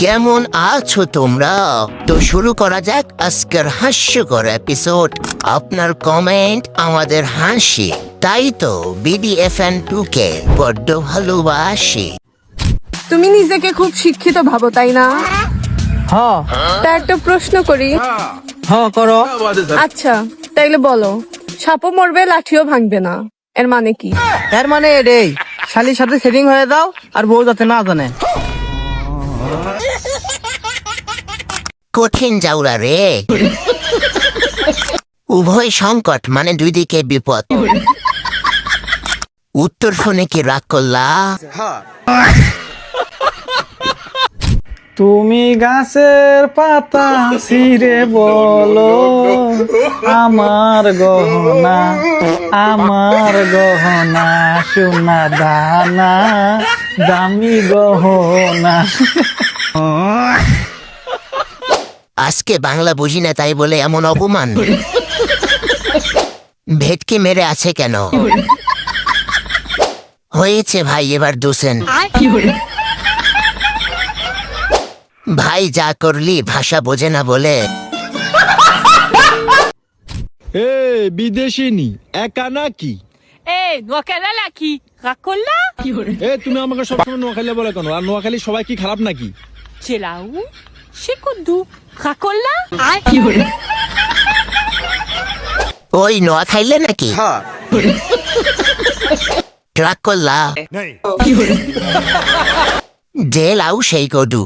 কেমন আছো তোমরা? তো শুরু করা যাক আজকের হাস্যকর এপিসোড। আপনার কমেন্ট আমাদের হাসি, তাই তো BDFN2 কে বড্ড ভালোবাসি। তুমি নিজেকে খুব শিক্ষিত ভাবো, তাই না? হ্যাঁ তা একটা প্রশ্ন করি। হ্যাঁ করো। আচ্ছা, তাইলে বলো, সাপও মরবে লাঠিও ভাঙবে না, এর মানে কি? এর মানে এটাই, শালির সাথে সেটিং হয়ে দাও আর বউ যাতে না জানে। কঠিন জাউরা রে। উভয় সংকট মানে দুই দিকে বিপদ। উত্তর শুনে কি রাগ করলা? তুমি গাছের পাতা ছিঁড়ে বলো আমার গহনা, আমার গহনা সোনা দানা দামি গহনা। আজকে বাংলা বুঝি না তাই বলে এমন অপমান? ভেটকি মেরে আছে কেন? হয়েছে ভাই, এবার দোষেন। ভাই যা করলি ভাষা বোঝে না বলে। এ বিদেশিনী একা নাকি? নোয়াখালী নাকি রাখলা এ তুমি আমাকে সবসময় নোয়াখালী বলে কেন? আর নোয়াখালী সবাই কি খারাপ নাকি? চেলাউ সে কুদ্দু রাখলা ওই নোয়া খাইলে নাকি? ট্রাক করলা জেল আউ সেই কদু।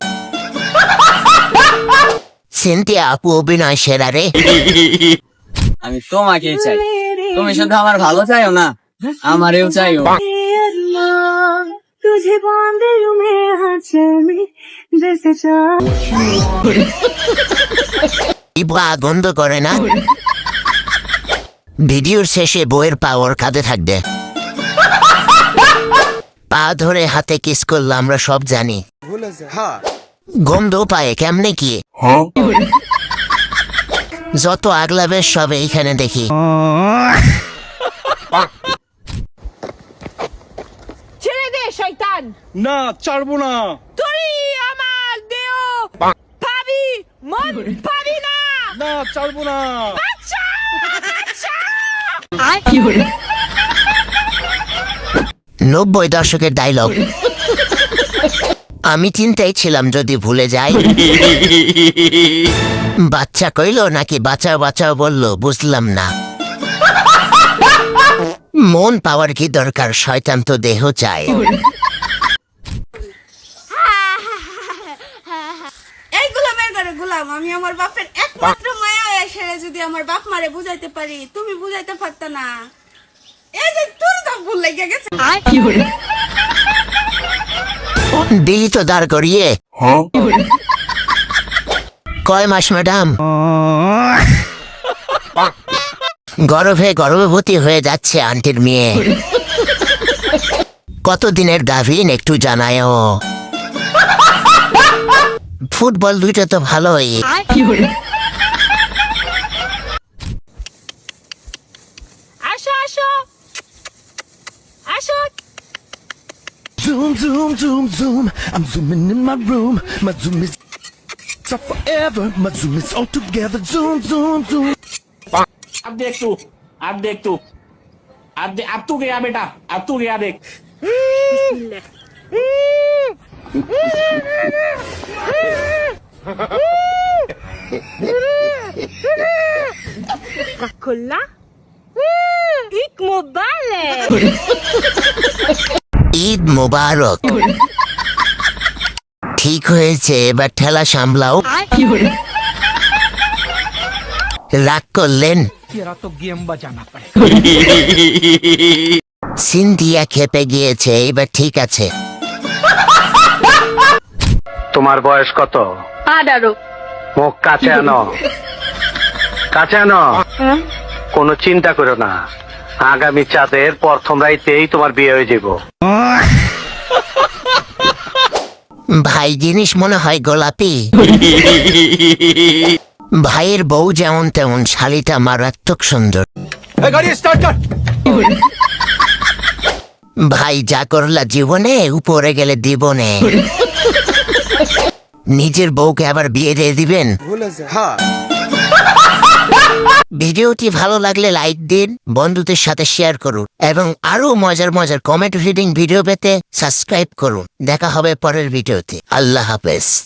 সিনথিয়া আপু অভিনয় সেরা রে। আমি তোমাকেই চাই, তুমি শুধু আমার ভালো চাইও না, আমারেও চাইও। ইবা গন্ধ করে না? ভিডিওর শেষে বইয়ের পা ওর কাঁধে থাকবে। পা ধরে হাতে কিস করলে আমরা সব জানি। গন্ধ পায়ে কেমনে কি? যত আগলাবে সব এইখানে দেখি। ছেড়ে দে শয়তান, না ছাড়বো না। তুই আমার দেহ পাবি, মন পাবি না। না ছাড়বো না। আচ্ছা আচ্ছা 90 দশকের ডায়লগ। আমি চিন্তায় ছিলাম যদি ভুলে যাই। বাচ্চা কইলো নাকি বাঁচাও বাঁচাও বললো বুঝলাম না। মন পাওয়ার কি দরকার, শয়তান তো দেহ চায়। এই গোলামের ঘরে গোলাম, আমি আমার বাপের একমাত্র মায়া সেরে যদি আমার বাপ মারে বুঝাইতে পারি, তুমি বুঝাইতে পারত না। এই যে তোর তো ভুল লেগে গেছে। দিলি তো দাঁড় করিয়ে। কয় মাস ম্যাডাম? গর্ভবতী হয়ে যাচ্ছে আন্টির মেয়ে। কতদিনের গাভিন একটু জানায়ও। ফুটবল দুইটা তো ভালোই। আসো আসো আসো। Zoom, zoom, zoom, zoom. I'm zooming in my room. My zoom is up forever. My zoom is all together. Zoom, zoom, zoom. अब देख तू अब तू गया बेटा, अब तू गया देख। রাখলা ঈদ মোবারক। ঈদ মোবারক। ঠিক হয়েছে, এবার ঠেলা সামলাও। রাগ করলেন? সিনথিয়া খেপে গিয়েছে, এবার ঠিক আছে। তোমার বয়স কত? 18। মুখ কাছে আনো, কাছে আনো। কোনো চিন্তা করো না, আগামী চাঁদের প্রথম রাইতেই তোমার বিয়ে হয়ে যাব। ভাই জিনিস মনে হয় গোলাপি। ভাইয়ের বউ যেমন তেমন, শালিটা মারাত্মক সুন্দর। ভাই যা করলা জীবনে, উপরে গেলে দিবনে। নিজের বউকে আবার বিয়ে দিয়ে দিবেন? ভিডিওটি ভালো লাগলে লাইক দিন, বন্ধুদের সাথে শেয়ার করুন এবং আরো মজার মজার কমেন্ট রিডিং ভিডিও পেতে সাবস্ক্রাইব করুন। দেখা হবে পরের ভিডিওতে। আল্লাহ হাফেজ।